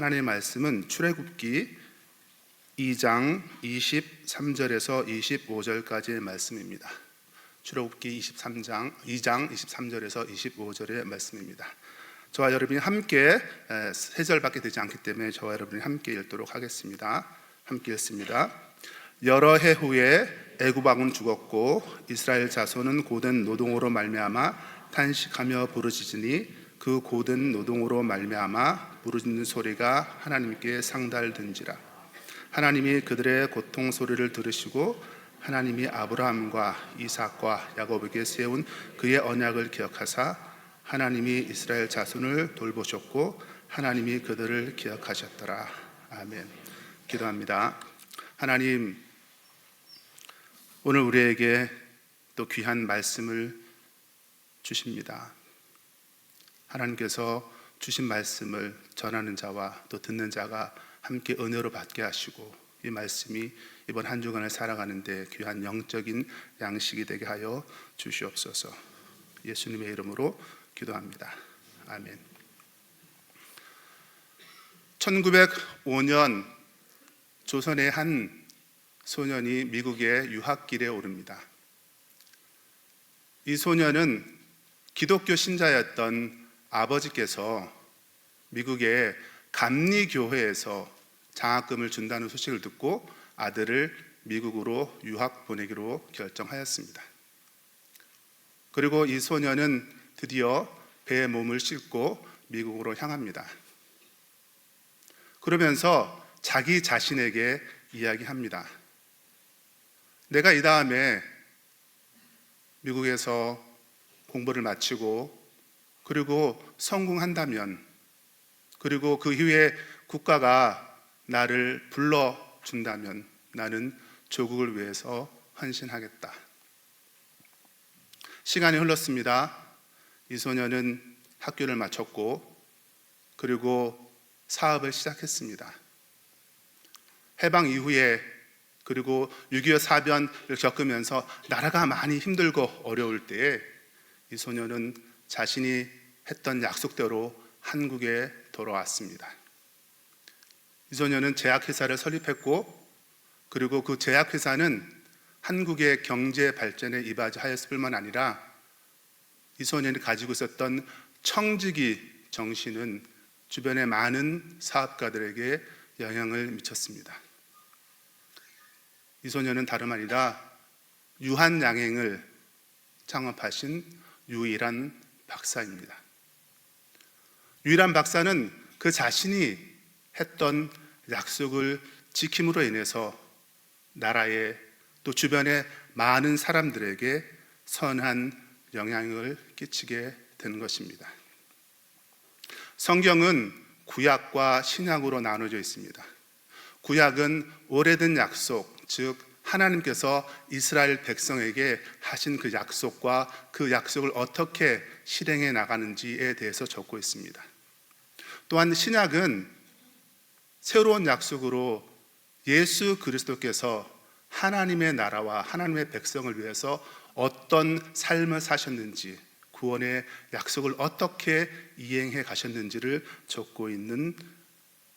하나님의 말씀은 출애굽기 2장 23절에서 25절까지의 말씀입니다. 출애굽기 2장 23절에서 25절의 말씀입니다. 저와 여러분이 함께 세 절밖에 되지 않기 때문에 저와 여러분이 함께 읽도록 하겠습니다. 함께 읽습니다. 여러 해 후에 애굽 왕은 죽었고 이스라엘 자손은 고된 노동으로 말미암아 탄식하며 부르짖으니 그 고된 노동으로 말미암아 부르짖는 소리가 하나님께 상달된지라. 하나님이 그들의 고통 소리를 들으시고 하나님이 아브라함과 이삭과 야곱에게 세운 그의 언약을 기억하사 하나님이 이스라엘 자손을 돌보셨고 하나님이 그들을 기억하셨더라. 아멘. 기도합니다. 하나님, 오늘 우리에게 또 귀한 말씀을 주십니다. 하나님께서 주신 말씀을 전하는 자와 또 듣는 자가 함께 은혜로 받게 하시고 이 말씀이 이번 한 주간을 살아가는데 귀한 영적인 양식이 되게 하여 주시옵소서. 예수님의 이름으로 기도합니다. 아멘. 1905년 조선의 한 소년이 미국의 유학길에 오릅니다. 이 소년은 기독교 신자였던 아버지께서 미국의 감리교회에서 장학금을 준다는 소식을 듣고 아들을 미국으로 유학 보내기로 결정하였습니다. 그리고 이 소년은 드디어 배에 몸을 싣고 미국으로 향합니다. 그러면서 자기 자신에게 이야기합니다. 내가 이 다음에 미국에서 공부를 마치고 그리고 성공한다면, 그리고 그 이후에 국가가 나를 불러준다면 나는 조국을 위해서 헌신하겠다. 시간이 흘렀습니다. 이 소년은 학교를 마쳤고 그리고 사업을 시작했습니다. 해방 이후에 그리고 6.25 사변을 겪으면서 나라가 많이 힘들고 어려울 때에 이 소년은 자신이 했던 약속대로 한국에 돌아왔습니다. 이 소년은 제약회사를 설립했고 그리고 그 제약회사는 한국의 경제 발전에 이바지하였을 뿐만 아니라 이 소년이 가지고 있었던 청지기 정신은 주변의 많은 사업가들에게 영향을 미쳤습니다. 이 소년은 다름 아니라 유한양행을 창업하신 유일한 박사입니다. 유일한 박사는 그 자신이 했던 약속을 지킴으로 인해서 나라에 또 주변의 많은 사람들에게 선한 영향을 끼치게 된 것입니다. 성경은 구약과 신약으로 나눠져 있습니다. 구약은 오래된 약속, 즉 하나님께서 이스라엘 백성에게 하신 그 약속과 그 약속을 어떻게 실행해 나가는지에 대해서 적고 있습니다. 또한 신약은 새로운 약속으로 예수 그리스도께서 하나님의 나라와 하나님의 백성을 위해서 어떤 삶을 사셨는지, 구원의 약속을 어떻게 이행해 가셨는지를 적고 있는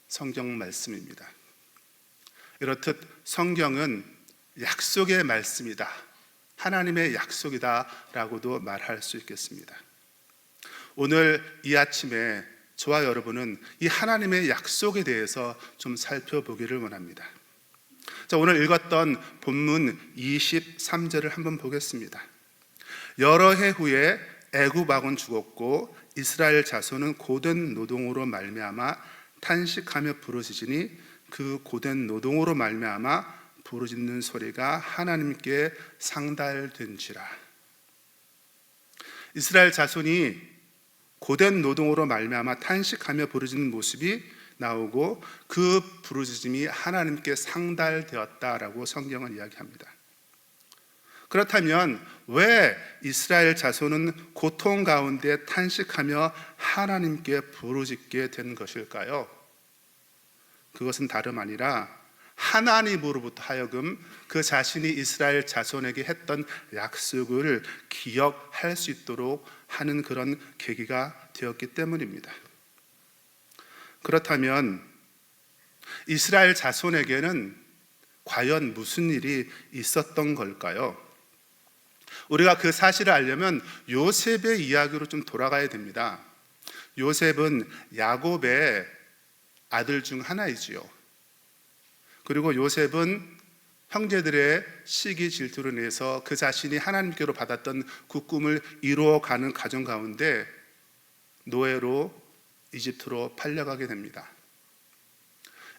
성경 말씀입니다. 이렇듯 성경은 약속의 말씀이다, 하나님의 약속이다 라고도 말할 수 있겠습니다. 오늘 이 아침에 저와 여러분은 이 하나님의 약속에 대해서 좀 살펴보기를 원합니다. 자, 오늘 읽었던 본문 23절을 한번 보겠습니다. 여러 해 후에 애굽 왕은 죽었고 이스라엘 자손은 고된 노동으로 말미암아 탄식하며 부르짖으니 그 고된 노동으로 말미암아 부르짖는 소리가 하나님께 상달된지라. 이스라엘 자손이 고된 노동으로 말미암아 탄식하며 부르짖는 모습이 나오고 그 부르짖음이 하나님께 상달되었다라고 성경은 이야기합니다. 그렇다면 왜 이스라엘 자손은 고통 가운데 탄식하며 하나님께 부르짖게 된 것일까요? 그것은 다름 아니라 하나님으로부터 하여금 그 자신이 이스라엘 자손에게 했던 약속을 기억할 수 있도록 하는 그런 계기가 되었기 때문입니다. 그렇다면 이스라엘 자손에게는 과연 무슨 일이 있었던 걸까요? 우리가 그 사실을 알려면 요셉의 이야기로 좀 돌아가야 됩니다. 요셉은 야곱의 아들 중 하나이지요. 그리고 요셉은 형제들의 시기 질투로 인해서 그 자신이 하나님께로 받았던 그 꿈을 이루어가는 과정 가운데 노예로 이집트로 팔려가게 됩니다.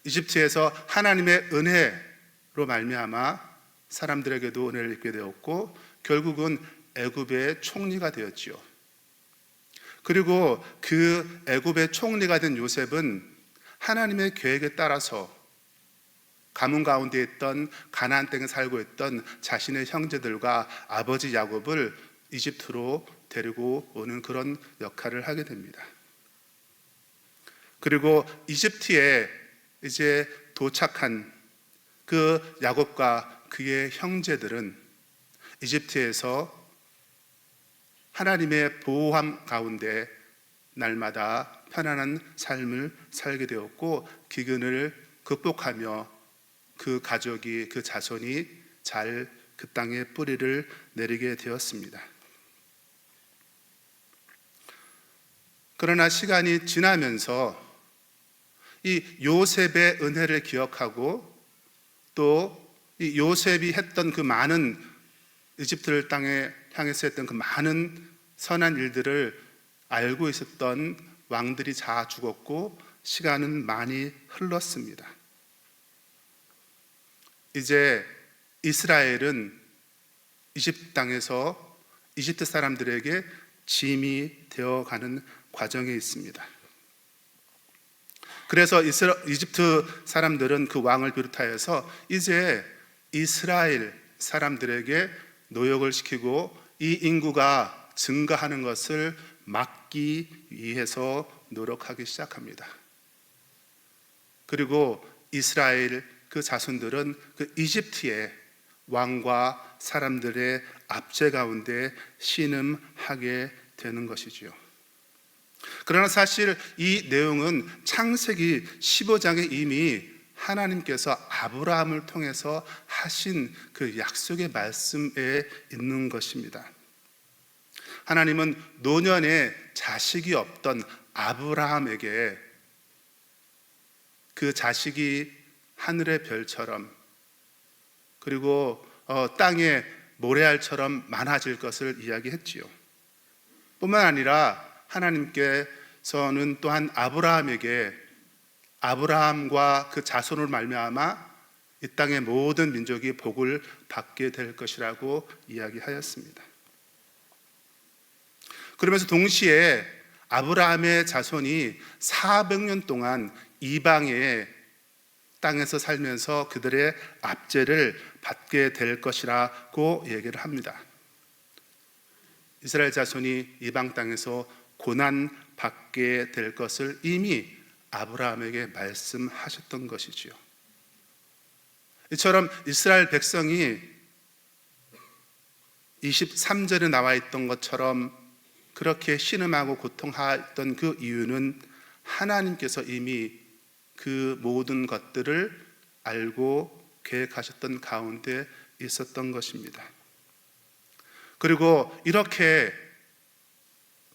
이집트에서 하나님의 은혜로 말미암아 사람들에게도 은혜를 입게 되었고 결국은 애굽의 총리가 되었지요. 그리고 그 애굽의 총리가 된 요셉은 하나님의 계획에 따라서 가문 가운데 있던 가나안 땅에 살고 있던 자신의 형제들과 아버지 야곱을 이집트로 데리고 오는 그런 역할을 하게 됩니다. 그리고 이집트에 이제 도착한 그 야곱과 그의 형제들은 이집트에서 하나님의 보호함 가운데 날마다 편안한 삶을 살게 되었고 기근을 극복하며 그 가족이, 그 자손이 잘 그 땅에 뿌리를 내리게 되었습니다. 그러나 시간이 지나면서 이 요셉의 은혜를 기억하고 또 이 요셉이 했던 그 많은 이집트 땅에 향해서 했던 그 많은 선한 일들을 알고 있었던 왕들이 다 죽었고 시간은 많이 흘렀습니다. 이제 이스라엘은 이집트 땅에서 이집트 사람들에게 짐이 되어가는 과정에 있습니다. 그래서 이집트 사람들은 그 왕을 비롯하여서 이제 이스라엘 사람들에게 노역을 시키고 이 인구가 증가하는 것을 막기 위해서 노력하기 시작합니다. 그리고 이스라엘 그 자손들은 그 이집트의 왕과 사람들의 압제 가운데 신음하게 되는 것이지요. 그러나 사실 이 내용은 창세기 15장에 이미 하나님께서 아브라함을 통해서 하신 그 약속의 말씀에 있는 것입니다. 하나님은 노년에 자식이 없던 아브라함에게 그 자식이 하늘의 별처럼 그리고 땅의 모래알처럼 많아질 것을 이야기했지요. 뿐만 아니라 하나님께서는 또한 아브라함과 그 자손으로 말미암아 이 땅의 모든 민족이 복을 받게 될 것이라고 이야기하였습니다. 그러면서 동시에 아브라함의 자손이 400년 동안 이방의 땅에서 살면서 그들의 압제를 받게 될 것이라고 얘기를 합니다. 이스라엘 자손이 이방 땅에서 고난 받게 될 것을 이미 아브라함에게 말씀하셨던 것이지요. 이처럼 이스라엘 백성이 23절에 나와 있던 것처럼 그렇게 신음하고 고통하였던 그 이유는 하나님께서 이미 그 모든 것들을 알고 계획하셨던 가운데 있었던 것입니다. 그리고 이렇게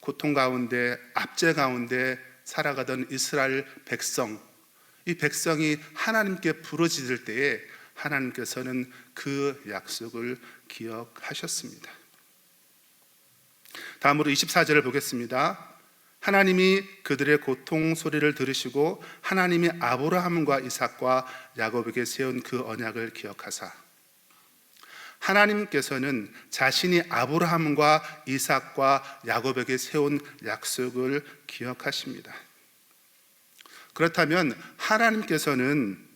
고통 가운데 압제 가운데 살아가던 이스라엘 백성, 이 백성이 하나님께 부르짖을 때에 하나님께서는 그 약속을 기억하셨습니다. 다음으로 24절을 보겠습니다. 하나님이 그들의 고통 소리를 들으시고 하나님이 아브라함과 이삭과 야곱에게 세운 그 언약을 기억하사 하나님께서는 자신이 아브라함과 이삭과 야곱에게 세운 약속을 기억하십니다. 그렇다면 하나님께서는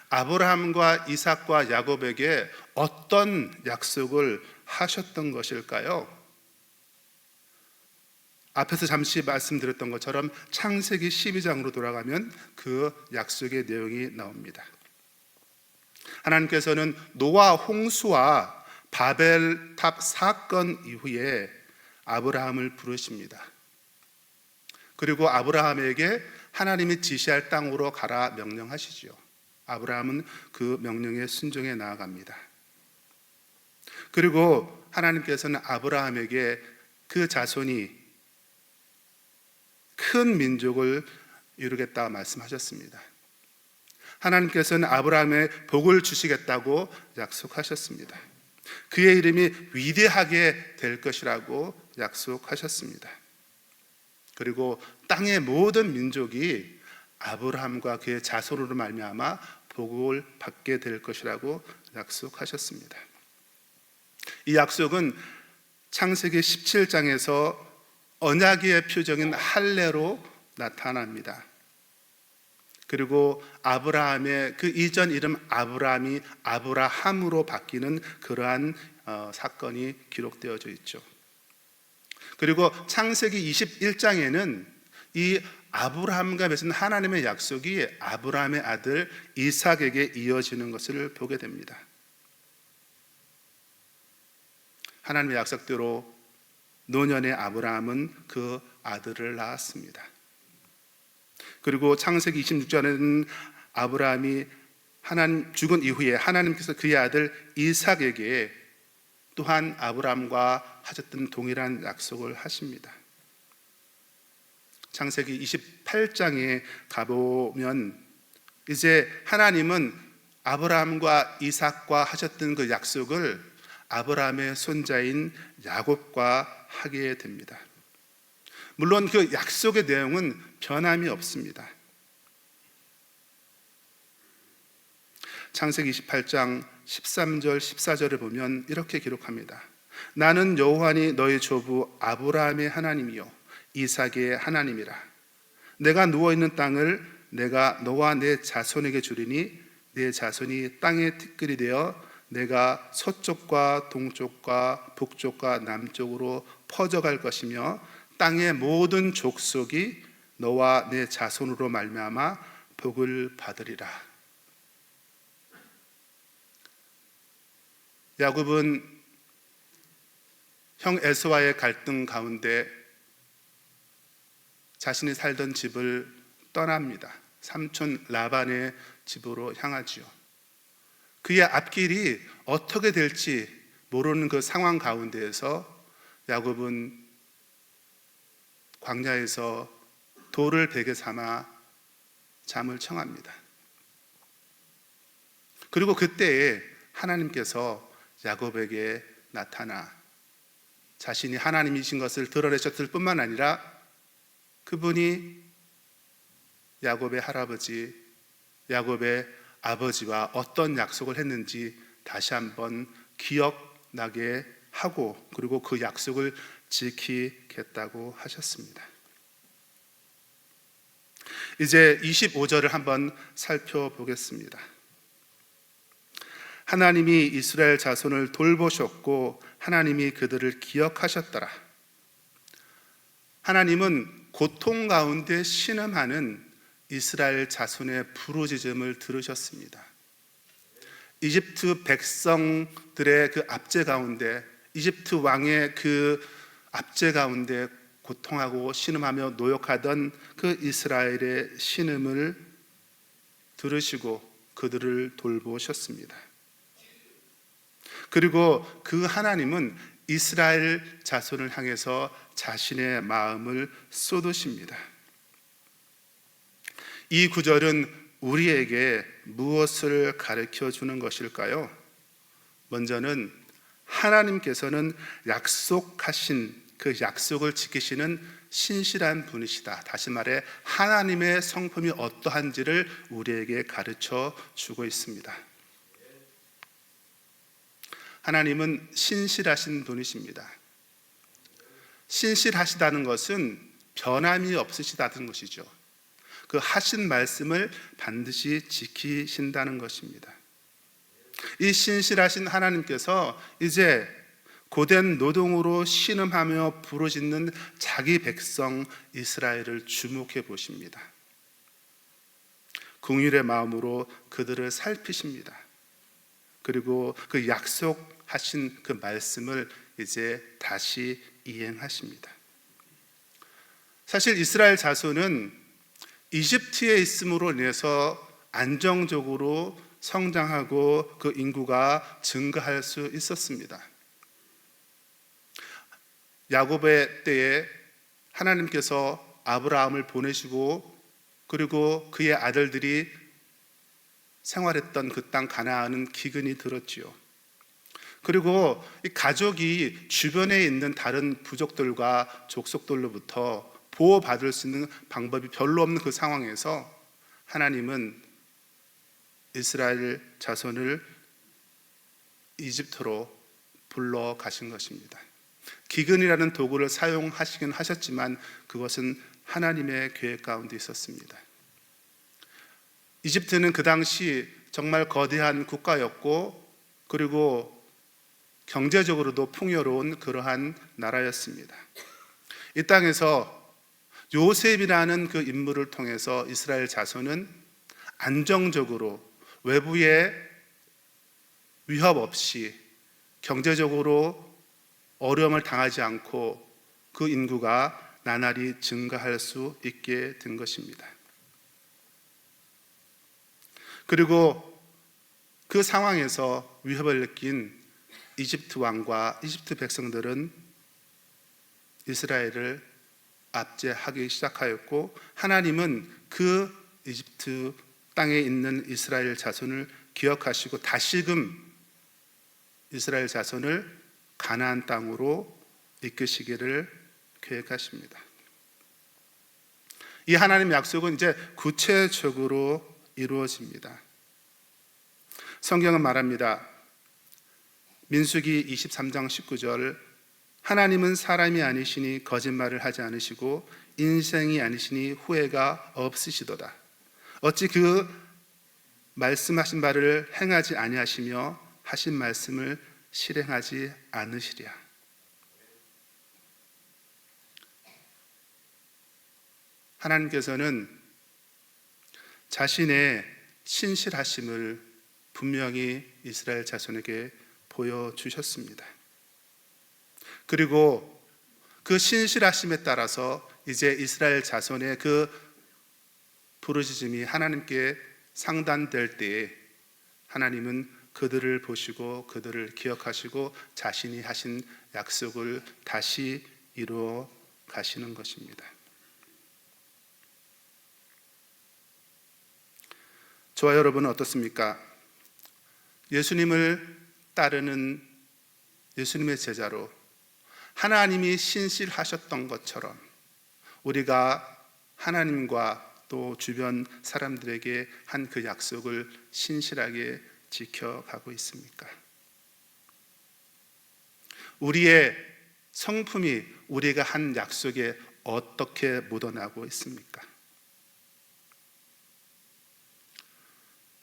아브라함과 이삭과 야곱에게 어떤 약속을 하셨던 것일까요? 앞에서 잠시 말씀드렸던 것처럼 창세기 12장으로 돌아가면 그 약속의 내용이 나옵니다. 하나님께서는 노아 홍수와 바벨탑 사건 이후에 아브라함을 부르십니다. 그리고 아브라함에게 하나님이 지시할 땅으로 가라 명령하시지요. 아브라함은 그 명령에 순종해 나아갑니다. 그리고 하나님께서는 아브라함에게 그 자손이 큰 민족을 이루겠다고 말씀하셨습니다. 하나님께서는 아브라함의 복을 주시겠다고 약속하셨습니다. 그의 이름이 위대하게 될 것이라고 약속하셨습니다. 그리고 땅의 모든 민족이 아브라함과 그의 자손으로 말미암아 복을 받게 될 것이라고 약속하셨습니다. 이 약속은 창세기 17장에서 언약의 표적인 할례로 나타납니다. 그리고 아브라함의 그 이전 이름 아브라함이 아브라함으로 바뀌는 그러한 사건이 기록되어져 있죠. 그리고 창세기 21장에는 이 아브라함과 맺은 하나님의 약속이 아브라함의 아들 이삭에게 이어지는 것을 보게 됩니다. 하나님의 약속대로 노년의 아브라함은 그 아들을 낳았습니다. 그리고 창세기 26장에는 아브라함이 하나님 죽은 이후에 하나님께서 그의 아들 이삭에게 또한 아브라함과 하셨던 동일한 약속을 하십니다. 창세기 28장에 가보면 이제 하나님은 아브라함과 이삭과 하셨던 그 약속을 아브라함의 손자인 야곱과 하게 됩니다. 물론 그 약속의 내용은 변함이 없습니다. 창세기 28장 13절 14절을 보면 이렇게 기록합니다. 나는 여호와니 너희 조부 아브라함의 하나님이요 이삭의 하나님이라. 내가 누워있는 땅을 내가 너와 내 자손에게 주리니 내 자손이 땅의 티끌이 되어 내가 서쪽과 동쪽과 북쪽과 남쪽으로 퍼져갈 것이며 땅의 모든 족속이 너와 내 자손으로 말미암아 복을 받으리라. 야곱은 형 에서와의 갈등 가운데 자신이 살던 집을 떠납니다. 삼촌 라반의 집으로 향하지요. 그의 앞길이 어떻게 될지 모르는 그 상황 가운데에서 야곱은 광야에서 돌을 베개 삼아 잠을 청합니다. 그리고 그때에 하나님께서 야곱에게 나타나 자신이 하나님이신 것을 드러내셨을 뿐만 아니라 그분이 야곱의 할아버지, 야곱의 아버지와 어떤 약속을 했는지 다시 한번 기억나게 하고 그리고 그 약속을 지키겠다고 하셨습니다. 이제 25절을 한번 살펴보겠습니다. 하나님이 이스라엘 자손을 돌보셨고 하나님이 그들을 기억하셨더라. 하나님은 고통 가운데 신음하는 이스라엘 자손의 부르짖음을 들으셨습니다. 이집트 백성들의 그 압제 가운데, 이집트 왕의 그 압제 가운데 고통하고 신음하며 노역하던 그 이스라엘의 신음을 들으시고 그들을 돌보셨습니다. 그리고 그 하나님은 이스라엘 자손을 향해서 자신의 마음을 쏟으십니다. 이 구절은 우리에게 무엇을 가르쳐 주는 것일까요? 먼저는 하나님께서는 약속하신 그 약속을 지키시는 신실한 분이시다. 다시 말해 하나님의 성품이 어떠한지를 우리에게 가르쳐 주고 있습니다. 하나님은 신실하신 분이십니다. 신실하시다는 것은 변함이 없으시다는 것이죠. 그 하신 말씀을 반드시 지키신다는 것입니다. 이 신실하신 하나님께서 이제 고된 노동으로 신음하며 부르짖는 자기 백성 이스라엘을 주목해 보십니다. 긍휼의 마음으로 그들을 살피십니다. 그리고 그 약속하신 그 말씀을 이제 다시 이행하십니다. 사실 이스라엘 자손은 이집트에 있음으로 인해서 안정적으로 성장하고 그 인구가 증가할 수 있었습니다. 야곱의 때에 하나님께서 아브라함을 보내시고 그리고 그의 아들들이 생활했던 그 땅 가나안은 기근이 들었지요. 그리고 이 가족이 주변에 있는 다른 부족들과 족속들로부터 보호받을 수 있는 방법이 별로 없는 그 상황에서 하나님은 이스라엘 자손을 이집트로 불러 가신 것입니다. 기근이라는 도구를 사용하시긴 하셨지만 그것은 하나님의 계획 가운데 있었습니다. 이집트는 그 당시 정말 거대한 국가였고 그리고 경제적으로도 풍요로운 그러한 나라였습니다. 이 땅에서 요셉이라는 그 인물을 통해서 이스라엘 자손은 안정적으로 외부의 위협 없이 경제적으로 어려움을 당하지 않고 그 인구가 나날이 증가할 수 있게 된 것입니다. 그리고 그 상황에서 위협을 느낀 이집트 왕과 이집트 백성들은 이스라엘을 압제하기 시작하였고 하나님은 그 이집트 땅에 있는 이스라엘 자손을 기억하시고 다시금 이스라엘 자손을 가나안 땅으로 이끄시기를 계획하십니다. 이 하나님의 약속은 이제 구체적으로 이루어집니다. 성경은 말합니다. 민수기 23장 19절 하나님은 사람이 아니시니 거짓말을 하지 않으시고 인생이 아니시니 후회가 없으시도다. 어찌 그 말씀하신 바를 행하지 아니하시며 하신 말씀을 실행하지 않으시랴. 하나님께서는 자신의 신실하심을 분명히 이스라엘 자손에게 보여주셨습니다. 그리고 그 신실하심에 따라서 이제 이스라엘 자손의 그 부르짖음이 하나님께 상단될 때에 하나님은 그들을 보시고 그들을 기억하시고 자신이 하신 약속을 다시 이루어 가시는 것입니다. 저와 여러분은 어떻습니까? 예수님을 따르는 예수님의 제자로 하나님이 신실하셨던 것처럼 우리가 하나님과 또 주변 사람들에게 한 그 약속을 신실하게 지켜가고 있습니까? 우리의 성품이 우리가 한 약속에 어떻게 묻어나고 있습니까?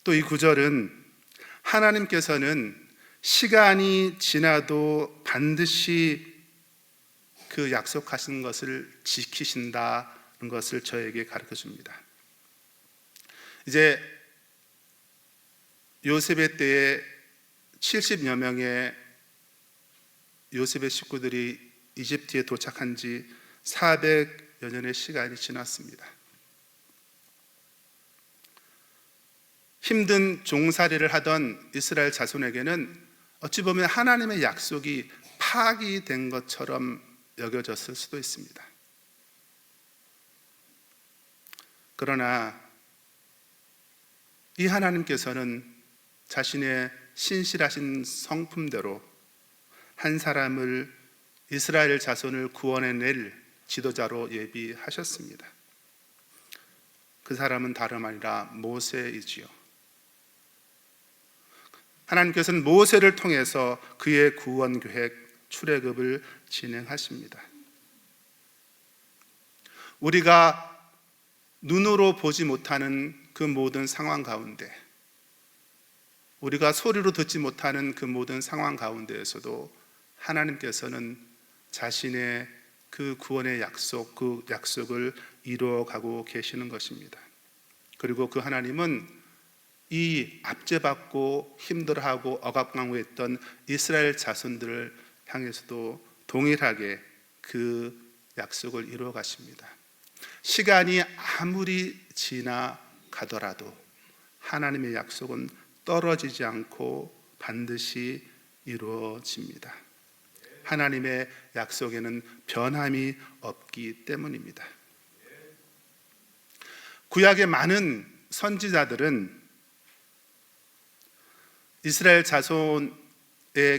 또 이 구절은 하나님께서는 시간이 지나도 반드시 그 약속하신 것을 지키신다는 것을 저에게 가르쳐 줍니다. 이제 요셉의 때에 70여 명의 요셉의 식구들이 이집트에 도착한 지 400여 년의 시간이 지났습니다. 힘든 종살이를 하던 이스라엘 자손에게는 어찌 보면 하나님의 약속이 파기된 것처럼 여겨졌을 수도 있습니다. 그러나 이 하나님께서는 자신의 신실하신 성품대로 한 사람을 이스라엘 자손을 구원해낼 지도자로 예비하셨습니다. 그 사람은 다름 아니라 모세이지요. 하나님께서는 모세를 통해서 그의 구원 계획, 출애굽을 진행하십니다. 우리가 눈으로 보지 못하는 그 모든 상황 가운데, 우리가 소리로 듣지 못하는 그 모든 상황 가운데에서도 하나님께서는 자신의 그 구원의 약속, 그 약속을 이루어가고 계시는 것입니다. 그리고 그 하나님은 이 압제받고 힘들어하고 억압강구했던 이스라엘 자손들을 향해서도 동일하게 그 약속을 이루어 가십니다. 시간이 아무리 지나가더라도 하나님의 약속은 떨어지지 않고 반드시 이루어집니다. 하나님의 약속에는 변함이 없기 때문입니다. 구약의 많은 선지자들은 이스라엘 자손의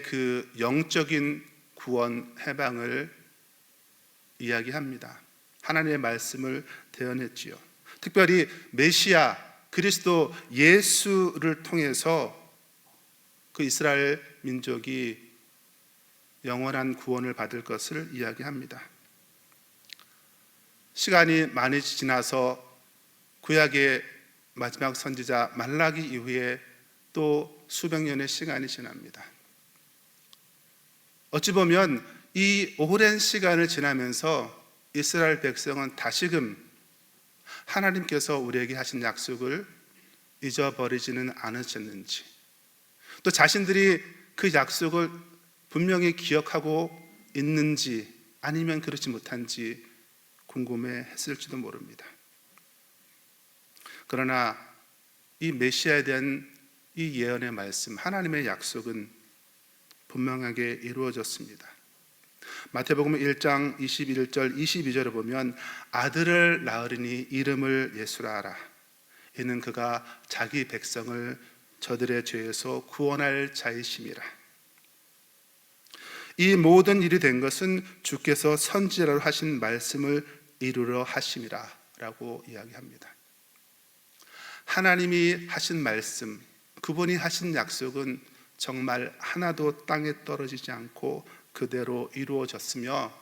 그 영적인 구원, 해방을 이야기합니다. 하나님의 말씀을 대언했지요. 특별히 메시아 그리스도 예수를 통해서 그 이스라엘 민족이 영원한 구원을 받을 것을 이야기합니다. 시간이 많이 지나서 구약의 마지막 선지자 말라기 이후에 또 수백 년의 시간이 지납니다. 어찌 보면 이 오랜 시간을 지나면서 이스라엘 백성은 다시금 하나님께서 우리에게 하신 약속을 잊어버리지는 않으셨는지, 또 자신들이 그 약속을 분명히 기억하고 있는지 아니면 그렇지 못한지 궁금해했을지도 모릅니다. 그러나 이 메시아에 대한 이 예언의 말씀, 하나님의 약속은 분명하게 이루어졌습니다. 마태복음 1장 21절 22절을 보면 아들을 낳으리니 이름을 예수라 하라. 이는 그가 자기 백성을 저들의 죄에서 구원할 자이심이라. 이 모든 일이 된 것은 주께서 선지자로 하신 말씀을 이루려 하심이라 라고 이야기합니다. 하나님이 하신 말씀, 그분이 하신 약속은 정말 하나도 땅에 떨어지지 않고 그대로 이루어졌으며,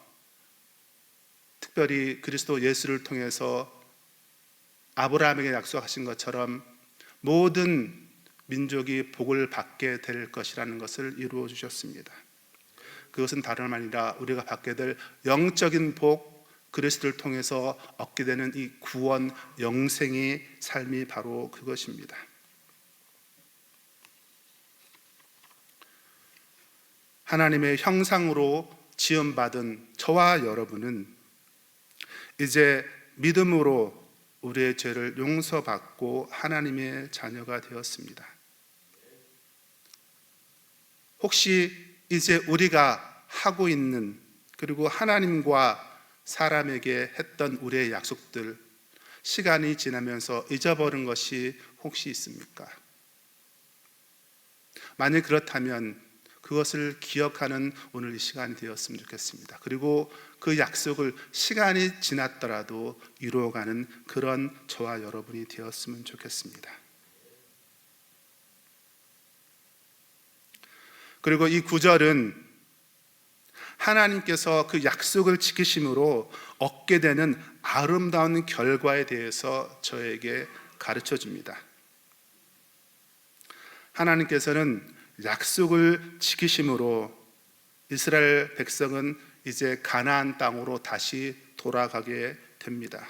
특별히 그리스도 예수를 통해서 아브라함에게 약속하신 것처럼 모든 민족이 복을 받게 될 것이라는 것을 이루어 주셨습니다. 그것은 다름 아니라 우리가 받게 될 영적인 복, 그리스도를 통해서 얻게 되는 이 구원, 영생의 삶이 바로 그것입니다. 하나님의 형상으로 지음받은 저와 여러분은 이제 믿음으로 우리의 죄를 용서받고 하나님의 자녀가 되었습니다. 혹시 이제 우리가 하고 있는, 그리고 하나님과 사람에게 했던 우리의 약속들, 시간이 지나면서 잊어버린 것이 혹시 있습니까? 만약 그렇다면 그것을 기억하는 오늘 이 시간이 되었으면 좋겠습니다. 그리고 그 약속을 시간이 지났더라도 이루어가는 그런 저와 여러분이 되었으면 좋겠습니다. 그리고 이 구절은 하나님께서 그 약속을 지키심으로 얻게 되는 아름다운 결과에 대해서 저에게 가르쳐 줍니다. 하나님께서는 약속을 지키심으로 이스라엘 백성은 이제 가나안 땅으로 다시 돌아가게 됩니다.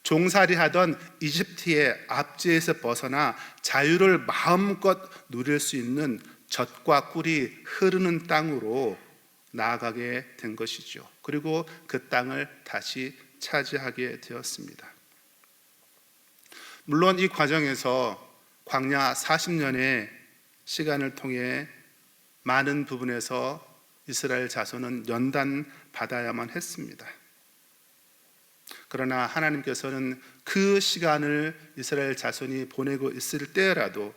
종살이하던 이집트의 압제에서 벗어나 자유를 마음껏 누릴 수 있는 젖과 꿀이 흐르는 땅으로 나아가게 된 것이죠. 그리고 그 땅을 다시 차지하게 되었습니다. 물론 이 과정에서 광야 40년의 시간을 통해 많은 부분에서 이스라엘 자손은 연단받아야만 했습니다. 그러나 하나님께서는 그 시간을 이스라엘 자손이 보내고 있을 때라도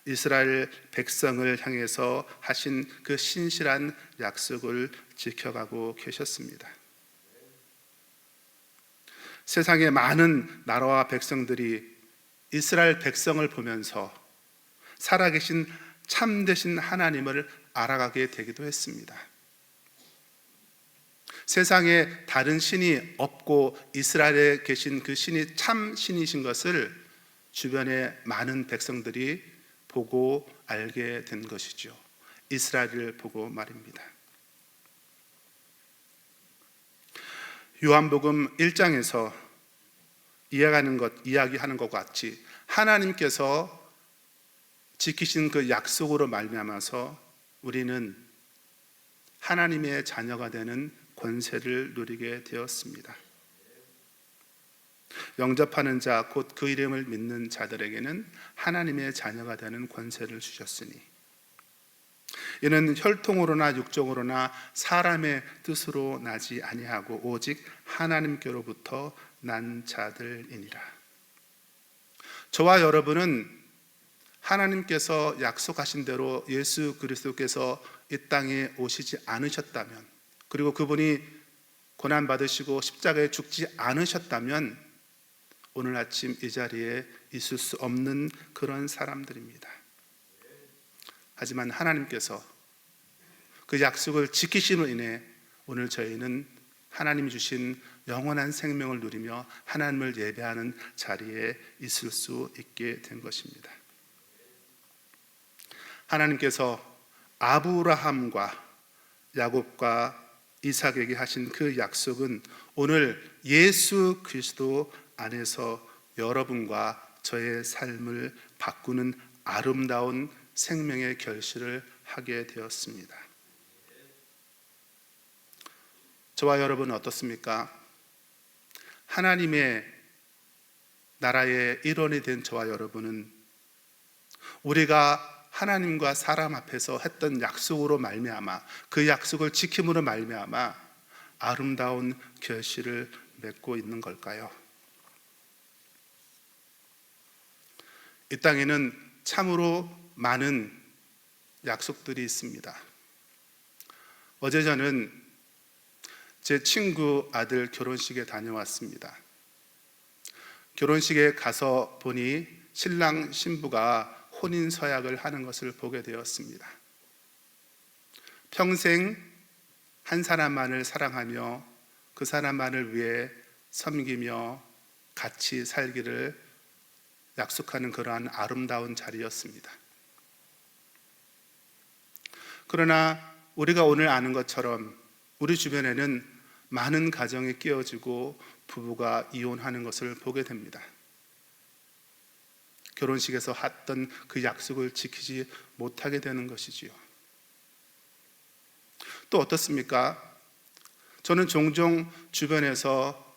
이스라엘 백성을 향해서 하신 그 신실한 약속을 지켜가고 계셨습니다. 세상의 많은 나라와 백성들이 이스라엘 백성을 보면서 살아계신 참되신 하나님을 알아가게 되기도 했습니다. 세상에 다른 신이 없고 이스라엘에 계신 그 신이 참 신이신 것을 주변의 많은 백성들이 보고 알게 된 것이죠. 이스라엘을 보고 말입니다. 요한복음 1장에서 이야기하는 것 같이 하나님께서 지키신 그 약속으로 말미암아서 우리는 하나님의 자녀가 되는 권세를 누리게 되었습니다. 영접하는 자 곧 그 이름을 믿는 자들에게는 하나님의 자녀가 되는 권세를 주셨으니 이는 혈통으로나 육정으로나 사람의 뜻으로 나지 아니하고 오직 하나님께로부터 난 자들이니라. 저와 여러분은 하나님께서 약속하신 대로 예수 그리스도께서 이 땅에 오시지 않으셨다면, 그리고 그분이 고난 받으시고 십자가에 죽지 않으셨다면 오늘 아침 이 자리에 있을 수 없는 그런 사람들입니다. 하지만 하나님께서 그 약속을 지키심으로 인해 오늘 저희는 하나님이 주신 영원한 생명을 누리며 하나님을 예배하는 자리에 있을 수 있게 된 것입니다. 하나님께서 아브라함과 야곱과 이삭에게 하신 그 약속은 오늘 예수 그리스도 안에서 여러분과 저의 삶을 바꾸는 아름다운 생명의 결실을 하게 되었습니다. 저와 여러분은 어떻습니까? 하나님의 나라의 일원이 된 저와 여러분은 우리가 하나님과 사람 앞에서 했던 약속으로 말미암아 그 약속을 지킴으로 말미암아 아름다운 결실을 맺고 있는 걸까요? 이 땅에는 참으로 많은 약속들이 있습니다. 어제 저는 제 친구 아들 결혼식에 다녀왔습니다. 결혼식에 가서 보니 신랑 신부가 혼인 서약을 하는 것을 보게 되었습니다. 평생 한 사람만을 사랑하며 그 사람만을 위해 섬기며 같이 살기를 약속하는 그러한 아름다운 자리였습니다. 그러나 우리가 오늘 아는 것처럼 우리 주변에는 많은 가정이 깨어지고 부부가 이혼하는 것을 보게 됩니다. 결혼식에서 했던 그 약속을 지키지 못하게 되는 것이지요. 또 어떻습니까? 저는 종종 주변에서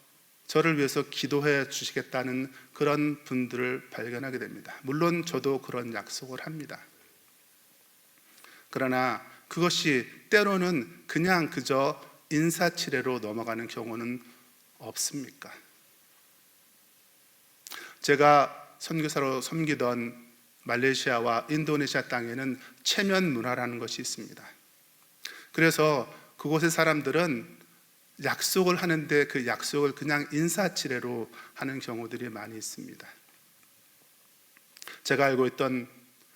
저를 위해서 기도해 주시겠다는 그런 분들을 발견하게 됩니다. 물론 저도 그런 약속을 합니다. 그러나 그것이 때로는 그냥 그저 인사치레로 넘어가는 경우는 없습니까? 제가 선교사로 섬기던 말레이시아와 인도네시아 땅에는 체면 문화라는 것이 있습니다. 그래서 그곳의 사람들은 약속을 하는데 그 약속을 그냥 인사치레로 하는 경우들이 많이 있습니다. 제가 알고 있던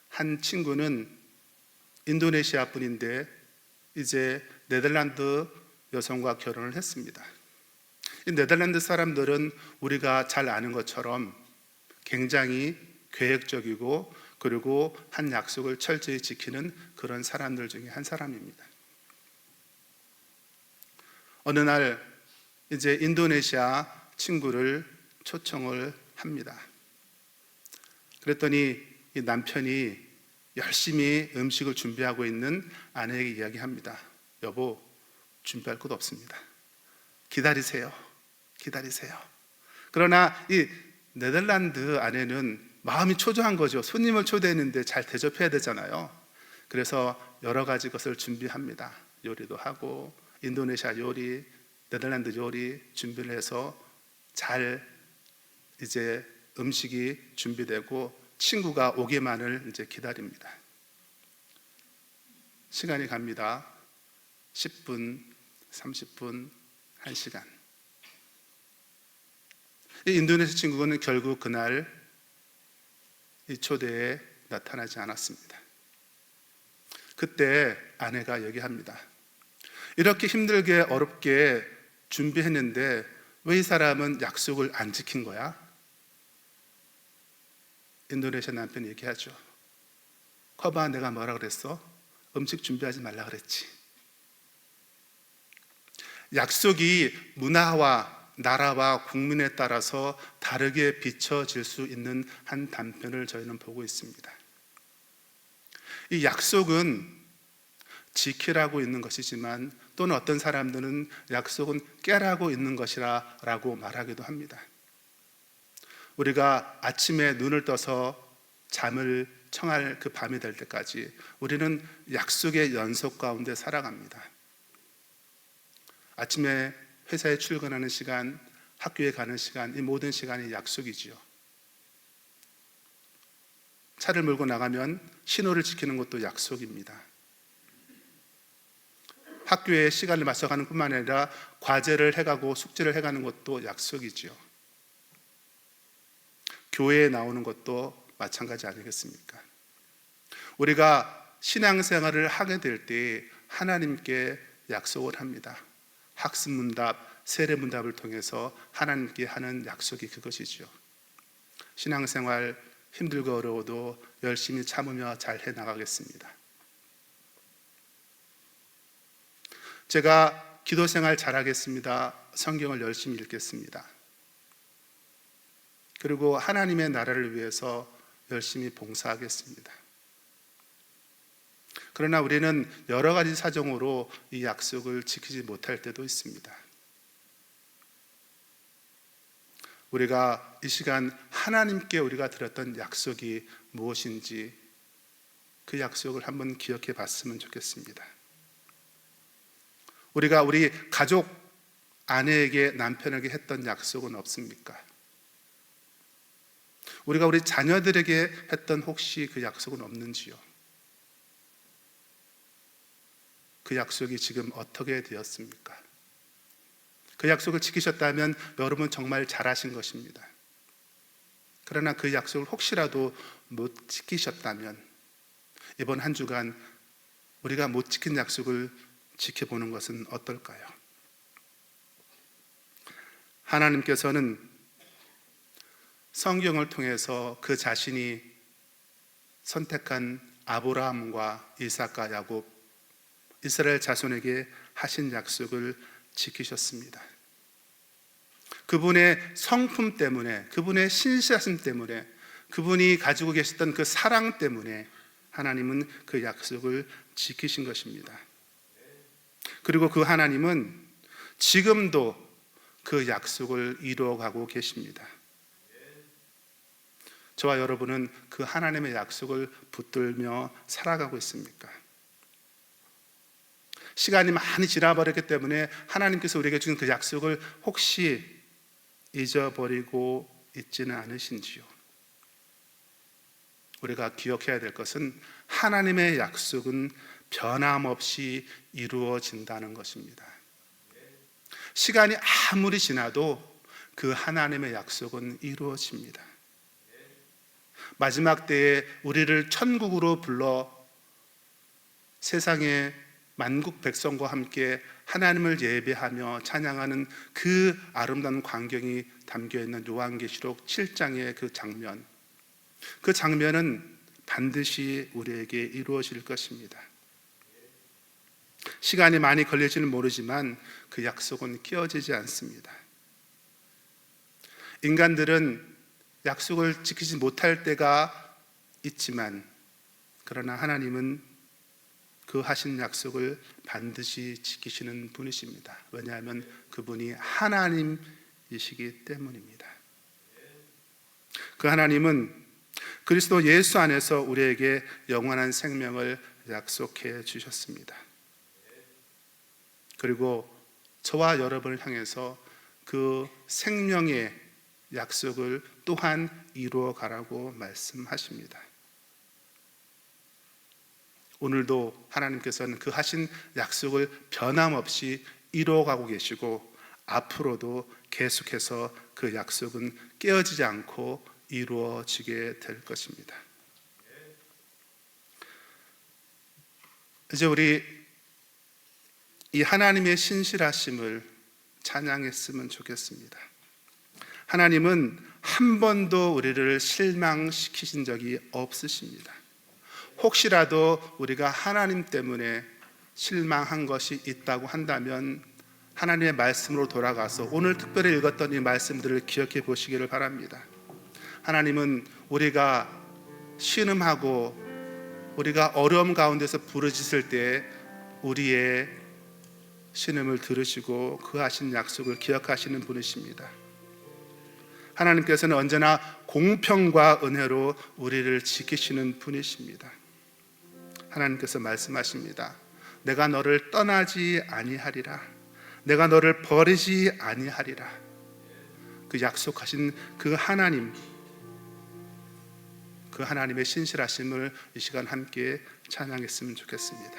한 친구는 인도네시아 분인데 이제 네덜란드 여성과 결혼을 했습니다. 이 네덜란드 사람들은 우리가 잘 아는 것처럼 굉장히 계획적이고 그리고 한 약속을 철저히 지키는 그런 사람들 중에 한 사람입니다. 어느 날 이제 인도네시아 친구를 초청을 합니다. 그랬더니 이 남편이 열심히 음식을 준비하고 있는 아내에게 이야기합니다. 여보, 준비할 것 없습니다. 기다리세요. 그러나 이 네덜란드 아내는 마음이 초조한 거죠. 손님을 초대했는데 잘 대접해야 되잖아요. 그래서 여러 가지 것을 준비합니다. 요리도 하고 인도네시아 요리, 네덜란드 요리 준비를 해서 잘 이제 음식이 준비되고 친구가 오기만을 이제 기다립니다. 시간이 갑니다. 10분, 30분, 1시간. 이 인도네시아 친구는 결국 그날 이 초대에 나타나지 않았습니다. 그때 아내가 얘기합니다. 이렇게 힘들게 어렵게 준비했는데 왜 이 사람은 약속을 안 지킨 거야? 인도네시아 남편이 얘기하죠. 커봐, 내가 뭐라 그랬어? 음식 준비하지 말라 그랬지. 약속이 문화와 나라와 국민에 따라서 다르게 비춰질 수 있는 한 단편을 저희는 보고 있습니다. 이 약속은 지키라고 있는 것이지만 또는 어떤 사람들은 약속은 깨라고 있는 것이라고 말하기도 합니다. 우리가 아침에 눈을 떠서 잠을 청할 그 밤이 될 때까지 우리는 약속의 연속 가운데 살아갑니다. 아침에 회사에 출근하는 시간, 학교에 가는 시간, 이 모든 시간이 약속이지요. 차를 몰고 나가면 신호를 지키는 것도 약속입니다. 학교에 시간을 맞춰가는 뿐만 아니라 과제를 해가고 숙제를 해가는 것도 약속이지요. 교회에 나오는 것도 마찬가지 아니겠습니까? 우리가 신앙생활을 하게 될 때 하나님께 약속을 합니다. 학습문답, 세례문답을 통해서 하나님께 하는 약속이 그것이지요. 신앙생활 힘들고 어려워도 열심히 참으며 잘 해나가겠습니다. 제가 기도생활 잘하겠습니다. 성경을 열심히 읽겠습니다. 그리고 하나님의 나라를 위해서 열심히 봉사하겠습니다. 그러나 우리는 여러 가지 사정으로 이 약속을 지키지 못할 때도 있습니다. 우리가 이 시간 하나님께 우리가 드렸던 약속이 무엇인지 그 약속을 한번 기억해 봤으면 좋겠습니다. 우리가 우리 가족, 아내에게, 남편에게 했던 약속은 없습니까? 우리가 우리 자녀들에게 했던 혹시 그 약속은 없는지요? 그 약속이 지금 어떻게 되었습니까? 그 약속을 지키셨다면 여러분 정말 잘하신 것입니다. 그러나 그 약속을 혹시라도 못 지키셨다면 이번 한 주간 우리가 못 지킨 약속을 지켜보는 것은 어떨까요? 하나님께서는 성경을 통해서 그 자신이 선택한 아브라함과 이삭과 야곱, 이스라엘 자손에게 하신 약속을 지키셨습니다. 그분의 성품 때문에, 그분의 신실하심 때문에, 그분이 가지고 계셨던 그 사랑 때문에 하나님은 그 약속을 지키신 것입니다. 그리고 그 하나님은 지금도 그 약속을 이루어가고 계십니다. 저와 여러분은 그 하나님의 약속을 붙들며 살아가고 있습니까? 시간이 많이 지나버렸기 때문에 하나님께서 우리에게 주신 그 약속을 혹시 잊어버리고 있지는 않으신지요? 우리가 기억해야 될 것은 하나님의 약속은 변함없이 이루어진다는 것입니다. 시간이 아무리 지나도 그 하나님의 약속은 이루어집니다. 마지막 때에 우리를 천국으로 불러 세상의 만국 백성과 함께 하나님을 예배하며 찬양하는 그 아름다운 광경이 담겨있는 요한계시록 7장의 그 장면, 그 장면은 반드시 우리에게 이루어질 것입니다. 시간이 많이 걸릴지는 모르지만 그 약속은 깨어지지 않습니다. 인간들은 약속을 지키지 못할 때가 있지만, 그러나 하나님은 그 하신 약속을 반드시 지키시는 분이십니다. 왜냐하면 그분이 하나님이시기 때문입니다. 그 하나님은 그리스도 예수 안에서 우리에게 영원한 생명을 약속해 주셨습니다. 그리고 저와 여러분을 향해서 그 생명의 약속을 또한 이루어 가라고 말씀하십니다. 오늘도 하나님께서는 그 하신 약속을 변함없이 이루어가고 계시고 앞으로도 계속해서 그 약속은 깨어지지 않고 이루어지게 될 것입니다. 이제 우리 이 하나님의 신실하심을 찬양했으면 좋겠습니다. 하나님은 한 번도 우리를 실망시키신 적이 없으십니다. 혹시라도 우리가 하나님 때문에 실망한 것이 있다고 한다면 하나님의 말씀으로 돌아가서 오늘 특별히 읽었던 이 말씀들을 기억해 보시기를 바랍니다. 하나님은 우리가 신음하고 우리가 어려움 가운데서 부르짖을 때 우리의 신음을 들으시고 그 하신 약속을 기억하시는 분이십니다. 하나님께서는 언제나 공평과 은혜로 우리를 지키시는 분이십니다. 하나님께서 말씀하십니다. 내가 너를 떠나지 아니하리라. 내가 너를 버리지 아니하리라. 그 약속하신 그 하나님, 그 하나님의 신실하심을 이 시간 함께 찬양했으면 좋겠습니다.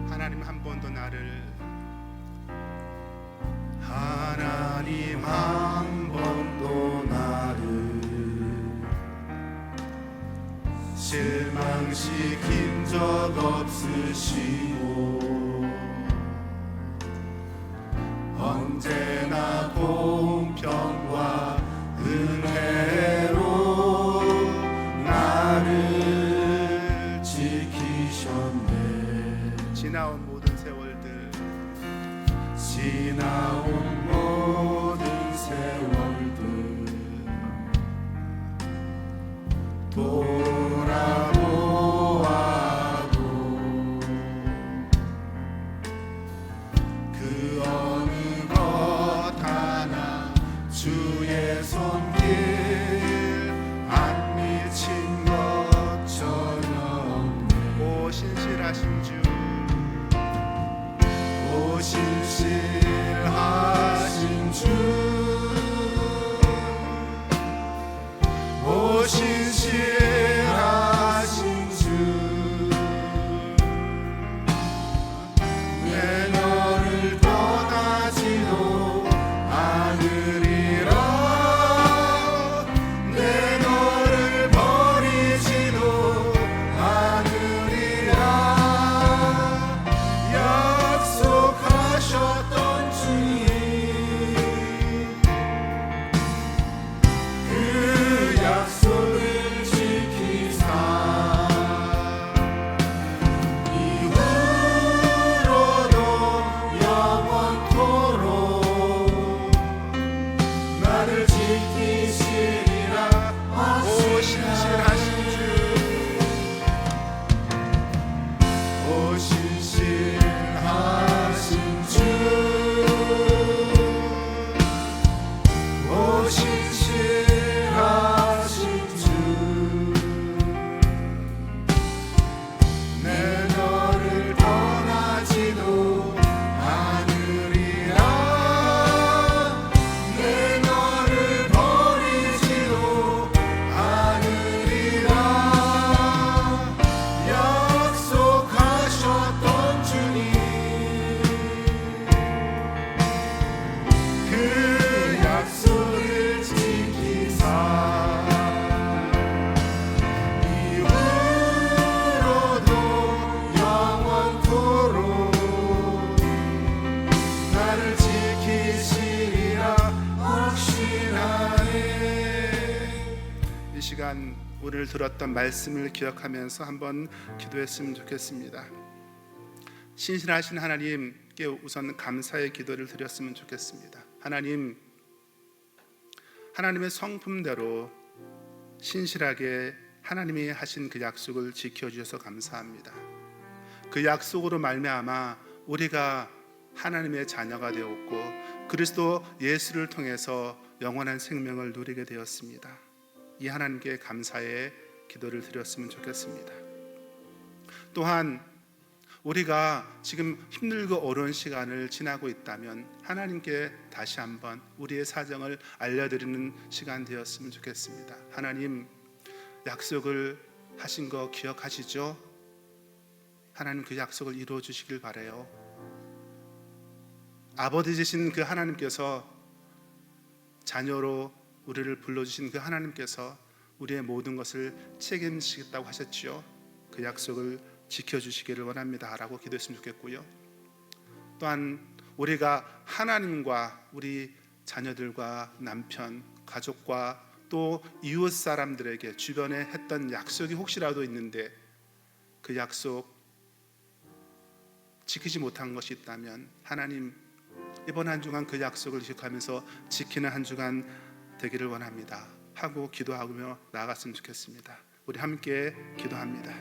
하나님 한 번도 나를, 하나님 한 번도 나를 실망시킨 적 없으시고 언제나 공평과 은혜로 나를 지키셨네. 지나온 모든 세월들, 지나온 모든 세월들 돌아보아도 그 어느 것 하나 주의 손길 안 미친 것 전혀 없네. 오 신실하신 주, 오 신실하신 주, 오 신실하신 주, 내 너를 떠나지도 않으리라. 내 너를 버리지도 않으리라. 약속하셨던 주님, 그 약속을 지키사 이후로도 영원토록 나를 지키시리라. 오 신실하신 주, 오 신실하신 주, 오 신실하신 주, 내 너를 떠나지도 않으리라. 내 너를 버리지도 않으리라. 약속하셨던 주님, 그 약속을 지키사 이후로도 영원토록 나를 지키시리라 확신하네. 이 시간 오늘 들었던 말씀을 기억하면서 한번 기도했으면 좋겠습니다. 신실하신 하나님께 우선 감사의 기도를 드렸으면 좋겠습니다. 하나님, 하나님의 성품대로 신실하게 하나님이 하신 그 약속을 지켜주셔서 감사합니다. 그 약속으로 말미암아 우리가 하나님의 자녀가 되었고 그리스도 예수를 통해서 영원한 생명을 누리게 되었습니다. 이 하나님께 감사의 기도를 드렸으면 좋겠습니다. 또한 우리가 지금 힘들고 어려운 시간을 지나고 있다면 하나님께 다시 한번 우리의 사정을 알려드리는 시간 되었으면 좋겠습니다. 하나님, 약속을 하신 거 기억하시죠? 하나님 그 약속을 이루어 주시길 바라요. 아버지이신 그 하나님께서 자녀로 우리를 불러주신 그 하나님께서 우리의 모든 것을 책임지겠다고 하셨지요. 그 약속을 지켜주시기를 원합니다 라고 기도했으면 좋겠고요. 또한 우리가 하나님과 우리 자녀들과 남편, 가족과 또 이웃 사람들에게 주변에 했던 약속이 혹시라도 있는데 그 약속 지키지 못한 것이 있다면 하나님, 이번 한 주간 그 약속을 기억하면서 지키는 한 주간 되기를 원합니다 하고 기도하며 나아갔으면 좋겠습니다. 우리 함께 기도합니다.